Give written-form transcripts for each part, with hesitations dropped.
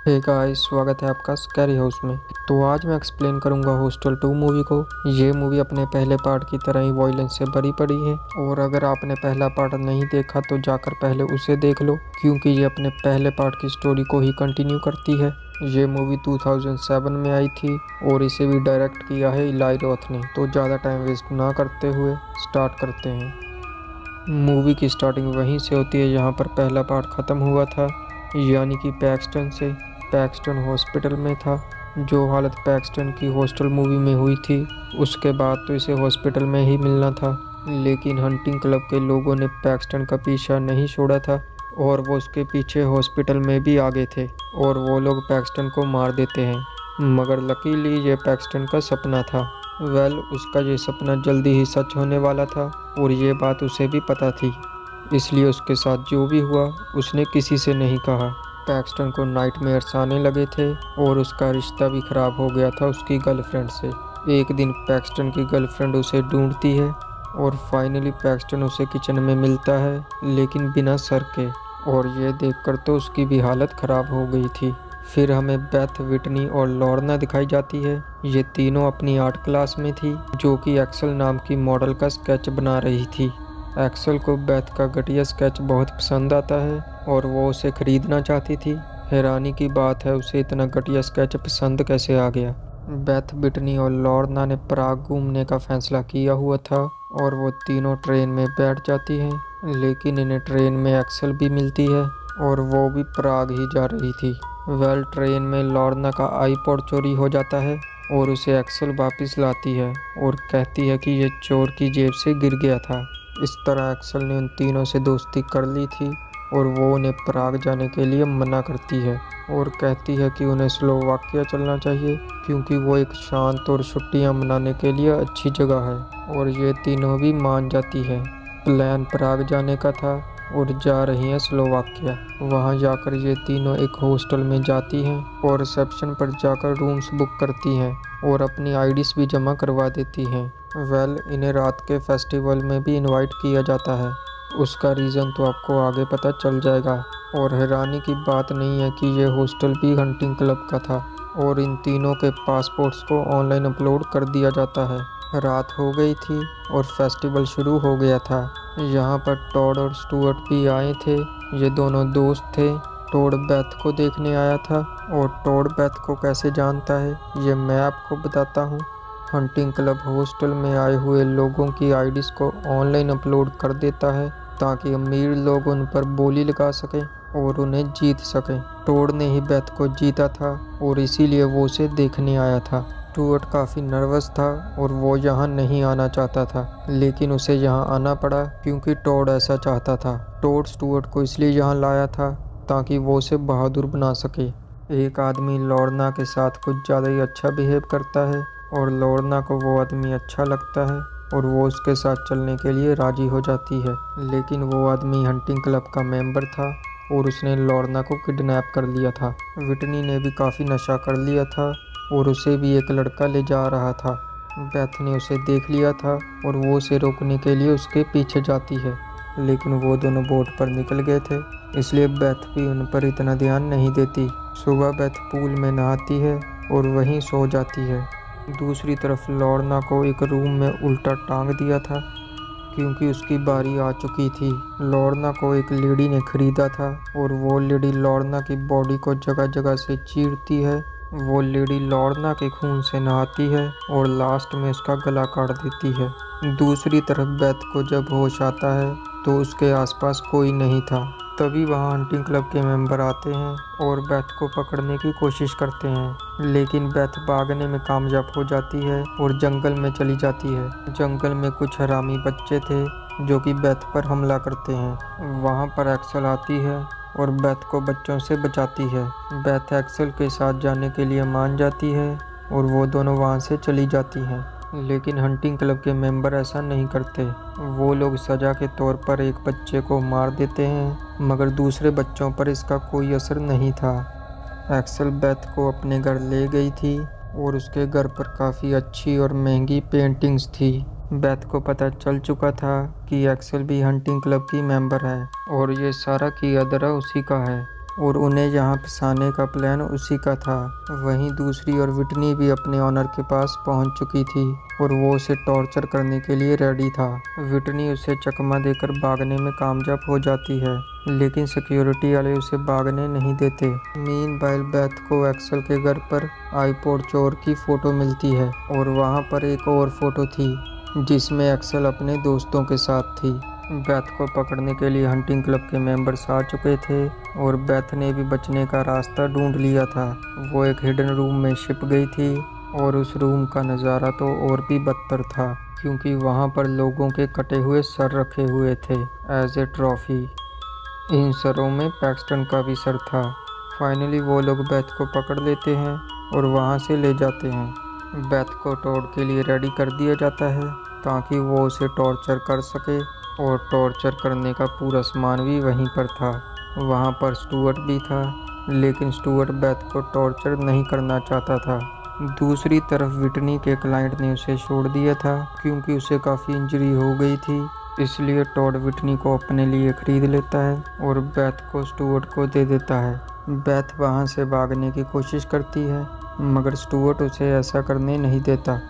Hey guys, स्वागत है आपका स्कैरी हाउस में। तो आज मैं एक्सप्लेन करूंगा हॉस्टल 2 मूवी को। ये मूवी अपने पहले पार्ट की तरह ही वॉयलेंस से भरी पड़ी है और अगर आपने पहला पार्ट नहीं देखा तो जाकर पहले उसे देख लो, क्योंकि ये अपने पहले पार्ट की स्टोरी को ही कंटिन्यू करती है। ये मूवी 2007 में आई थी और इसे भी डायरेक्ट किया है इलाई रोथ ने। तो ज़्यादा टाइम वेस्ट ना करते हुए स्टार्ट करते हैं। मूवी की स्टार्टिंग वहीं से होती है जहाँ पर पहला पार्ट ख़त्म हुआ था, यानी कि पैक्सटन से। पैक्सटन हॉस्पिटल में था। जो हालत पैक्सटन की हॉस्टल मूवी में हुई थी, उसके बाद तो इसे हॉस्पिटल में ही मिलना था। लेकिन हंटिंग क्लब के लोगों ने पैक्सटन का पीछा नहीं छोड़ा था और वो उसके पीछे हॉस्पिटल में भी आगे थे और वो लोग पैक्सटन को मार देते हैं। मगर लकीली ये पैक्सटन का सपना था। उसका ये सपना जल्दी ही सच होने वाला था और ये बात उसे भी पता थी, इसलिए उसके साथ जो भी हुआ उसने किसी से नहीं कहा। पैक्सटन को नाइटमेयर्स आने लगे थे और उसका रिश्ता भी खराब हो गया था उसकी गर्लफ्रेंड से। एक दिन पैक्सटन की गर्लफ्रेंड उसे ढूंढती है और फाइनली पैक्सटन उसे किचन में मिलता है, लेकिन बिना सर के, और ये देखकर तो उसकी भी हालत खराब हो गई थी। फिर हमें बेथ, विटनी और लॉर्ना दिखाई जाती है। ये तीनों अपनी आर्ट क्लास में थी, जो कि एक्सेल नाम की मॉडल का स्केच बना रही थी। एक्सेल को बेथ का घटिया स्केच बहुत पसंद आता है और वो उसे खरीदना चाहती थी। हैरानी की बात है, उसे इतना घटिया स्केच पसंद कैसे आ गया। बेथ, बिटनी और लॉर्ना ने प्राग घूमने का फैसला किया हुआ था और वो तीनों ट्रेन में बैठ जाती हैं, लेकिन इन्हें ट्रेन में एक्सेल भी मिलती है और वो भी प्राग ही जा रही थी। ट्रेन में लॉर्ना का आईपॉड चोरी हो जाता है और उसे एक्सेल वापस लाती है और कहती है कि ये चोर की जेब से गिर गया था। इस तरह एक्सेल ने उन तीनों से दोस्ती कर ली थी और वो उन्हें प्राग जाने के लिए मना करती है और कहती है कि उन्हें स्लोवाकिया चलना चाहिए, क्योंकि वो एक शांत और छुट्टियां मनाने के लिए अच्छी जगह है। और ये तीनों भी मान जाती है। प्लान प्राग जाने का था और जा रही हैं स्लोवाकिया। वहां जाकर ये तीनों एक हॉस्टल में जाती हैं और रिसेप्शन पर जाकर रूम्स बुक करती हैं और अपनी आईडीज भी जमा करवा देती हैं। इन्हें रात के फेस्टिवल में भी इनवाइट किया जाता है। उसका रीज़न तो आपको आगे पता चल जाएगा। और हैरानी की बात नहीं है कि ये हॉस्टल भी हंटिंग क्लब का था और इन तीनों के पासपोर्ट्स को ऑनलाइन अपलोड कर दिया जाता है। रात हो गई थी और फेस्टिवल शुरू हो गया था। यहाँ पर टॉड और स्टुअर्ट भी आए थे। ये दोनों दोस्त थे। टॉड बेथ को देखने आया था और टॉड बेथ को कैसे जानता है ये मैं आपको बताता हूँ। हंटिंग क्लब हॉस्टल में आए हुए लोगों की आईडीज को ऑनलाइन अपलोड कर देता है ताकि अमीर लोग उन पर बोली लगा सकें और उन्हें जीत सकें। टॉड ने ही बेथ को जीता था और इसीलिए वो उसे देखने आया था। स्टुअर्ट काफ़ी नर्वस था और वो यहाँ नहीं आना चाहता था, लेकिन उसे यहाँ आना पड़ा क्योंकि टॉड ऐसा चाहता था। टॉड स्टुअर्ट को इसलिए यहाँ लाया था ताकि वो उसे बहादुर बना सके। एक आदमी लॉर्ना के साथ कुछ ज़्यादा ही अच्छा बिहेव करता है और लॉर्ना को वो आदमी अच्छा लगता है और वो उसके साथ चलने के लिए राजी हो जाती है। लेकिन वो आदमी हंटिंग क्लब का मेंबर था और उसने लॉर्ना को किडनैप कर लिया था। विटनी ने भी काफ़ी नशा कर लिया था और उसे भी एक लड़का ले जा रहा था। बेथ ने उसे देख लिया था और वो उसे रोकने के लिए उसके पीछे जाती है, लेकिन वो दोनों बोट पर निकल गए थे, इसलिए बेथ भी उन पर इतना ध्यान नहीं देती। सुबह बेथ पूल में नहाती है और वहीं सो जाती है। दूसरी तरफ लॉर्ना को एक रूम में उल्टा टांग दिया था क्योंकि उसकी बारी आ चुकी थी। लॉर्ना को एक लेडी ने खरीदा था और वो लेडी लॉर्ना की बॉडी को जगह जगह से चीरती है। वो लेडी लॉर्ना के खून से नहाती है और लास्ट में उसका गला काट देती है। दूसरी तरफ बेथ को जब होश आता है तो उसके आसपास कोई नहीं था। तभी वहाँ हंटिंग क्लब के मेंबर आते हैं और बेथ को पकड़ने की कोशिश करते हैं, लेकिन बेथ भागने में कामयाब हो जाती है और जंगल में चली जाती है। जंगल में कुछ हरामी बच्चे थे जो कि बेथ पर हमला करते हैं। वहाँ पर एक्सेल आती है और बेथ को बच्चों से बचाती है। बेथ एक्सेल के साथ जाने के लिए मान जाती है और वो दोनों वहाँ से चली जाती हैं। लेकिन हंटिंग क्लब के मेंबर ऐसा नहीं करते। वो लोग सज़ा के तौर पर एक बच्चे को मार देते हैं, मगर दूसरे बच्चों पर इसका कोई असर नहीं था। एक्सेल बेथ को अपने घर ले गई थी और उसके घर पर काफ़ी अच्छी और महंगी पेंटिंग्स थी। बेथ को पता चल चुका था कि एक्सेल भी हंटिंग क्लब की मेंबर है और ये सारा किया धरा उसी का है। और उन्हें यहाँ फंसाने का प्लान उसी का था। वहीं दूसरी ओर विटनी भी अपने ऑनर के पास पहुंच चुकी थी और वो उसे टॉर्चर करने के लिए रेडी था। विटनी उसे चकमा देकर भागने में कामयाब हो जाती है, लेकिन सिक्योरिटी वाले उसे भागने नहीं देते। मीनवाइल बेथ को एक्सेल के घर पर आईपॉड चोर की फोटो मिलती है और वहाँ पर एक और फोटो थी जिसमें एक्सेल अपने दोस्तों के साथ थी। बेथ को पकड़ने के लिए हंटिंग क्लब के मेंबर्स आ चुके थे और बेथ ने भी बचने का रास्ता ढूंढ लिया था। वो एक हिडन रूम में छिप गई थी और उस रूम का नज़ारा तो और भी बदतर था, क्योंकि वहाँ पर लोगों के कटे हुए सर रखे हुए थे एज ए ट्रॉफी। इन सरों में पैक्सटन का भी सर था। फाइनली वो लोग बेथ को पकड़ लेते हैं और वहाँ से ले जाते हैं। बेथ को टॉड के लिए रेडी कर दिया जाता है ताकि वो उसे टॉर्चर कर सके, और टॉर्चर करने का पूरा सामान भी वहीं पर था। वहाँ पर स्टुअर्ट भी था, लेकिन स्टुअर्ट बेथ को टॉर्चर नहीं करना चाहता था। दूसरी तरफ विटनी के क्लाइंट ने उसे छोड़ दिया था क्योंकि उसे काफ़ी इंजरी हो गई थी, इसलिए टॉड विटनी को अपने लिए खरीद लेता है और बेथ को स्टुअर्ट को दे देता है। बेथ वहाँ से भागने की कोशिश करती है, मगर स्टुअर्ट उसे ऐसा करने नहीं देता।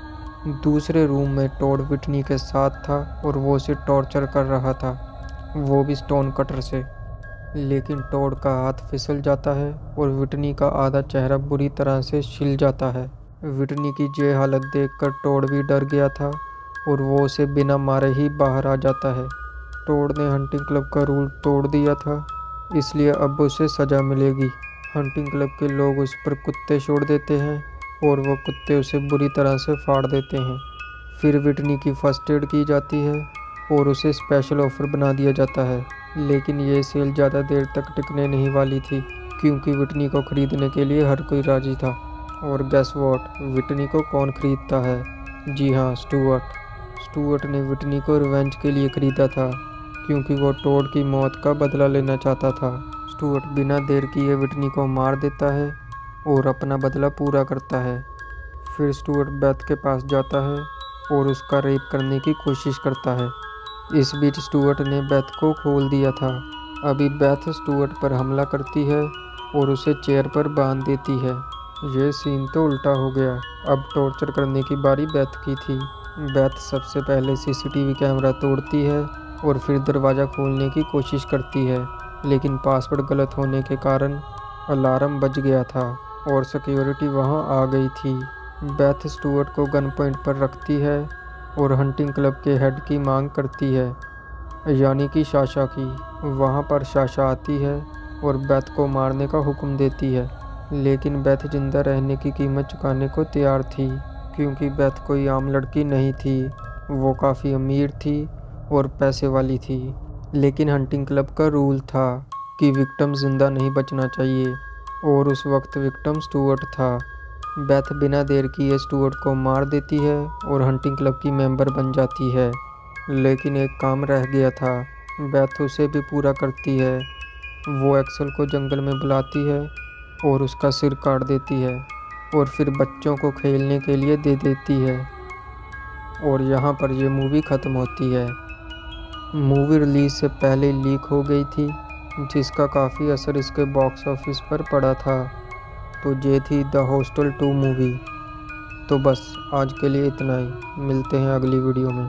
दूसरे रूम में टॉड विटनी के साथ था और वो उसे टॉर्चर कर रहा था, वो भी स्टोन कटर से। लेकिन टॉड का हाथ फिसल जाता है और विटनी का आधा चेहरा बुरी तरह से छिल जाता है। विटनी की ये हालत देखकर टॉड भी डर गया था और वो उसे बिना मारे ही बाहर आ जाता है। टॉड ने हंटिंग क्लब का रूल तोड़ दिया था, इसलिए अब उसे सज़ा मिलेगी। हंटिंग क्लब के लोग उस पर कुत्ते छोड़ देते हैं और वो कुत्ते उसे बुरी तरह से फाड़ देते हैं। फिर विटनी की फर्स्ट एड की जाती है और उसे स्पेशल ऑफ़र बना दिया जाता है, लेकिन ये सेल ज़्यादा देर तक टिकने नहीं वाली थी क्योंकि विटनी को ख़रीदने के लिए हर कोई राज़ी था। और गैस वॉट, विटनी को कौन ख़रीदता है? जी हाँ, स्टुअर्ट ने विटनी को रिवेंज के लिए ख़रीदा था क्योंकि वो टॉड की मौत का बदला लेना चाहता था। स्टुअर्ट बिना देर किए विटनी को मार देता है और अपना बदला पूरा करता है। फिर स्टुअर्ट बेथ के पास जाता है और उसका रेप करने की कोशिश करता है। इस बीच स्टुअर्ट ने बेथ को खोल दिया था। अभी बेथ स्टुअर्ट पर हमला करती है और उसे चेयर पर बांध देती है। ये सीन तो उल्टा हो गया। अब टॉर्चर करने की बारी बेथ की थी। बेथ सबसे पहले सीसीटीवी कैमरा तोड़ती है और फिर दरवाज़ा खोलने की कोशिश करती है, लेकिन पासवर्ड गलत होने के कारण अलार्म बज गया था और सिक्योरिटी वहां आ गई थी। बेथ स्टुअर्ट को गन पॉइंट पर रखती है और हंटिंग क्लब के हेड की मांग करती है, यानी कि साशा की। वहां पर साशा आती है और बेथ को मारने का हुक्म देती है, लेकिन बेथ जिंदा रहने की कीमत चुकाने को तैयार थी क्योंकि बेथ कोई आम लड़की नहीं थी, वो काफ़ी अमीर थी और पैसे वाली थी। लेकिन हंटिंग क्लब का रूल था कि विक्टिम जिंदा नहीं बचना चाहिए और उस वक्त विक्टिम स्टुअर्ट था। बेथ बिना देर किए स्टुअर्ट को मार देती है और हंटिंग क्लब की मेंबर बन जाती है। लेकिन एक काम रह गया था, बेथ उसे भी पूरा करती है। वो एक्सेल को जंगल में बुलाती है और उसका सिर काट देती है और फिर बच्चों को खेलने के लिए दे देती है। और यहाँ पर ये मूवी ख़त्म होती है। मूवी रिलीज़ से पहले लीक हो गई थी, जिसका काफ़ी असर इसके बॉक्स ऑफिस पर पड़ा था। तो ये थी द हॉस्टल 2 मूवी। तो बस आज के लिए इतना ही, मिलते हैं अगली वीडियो में।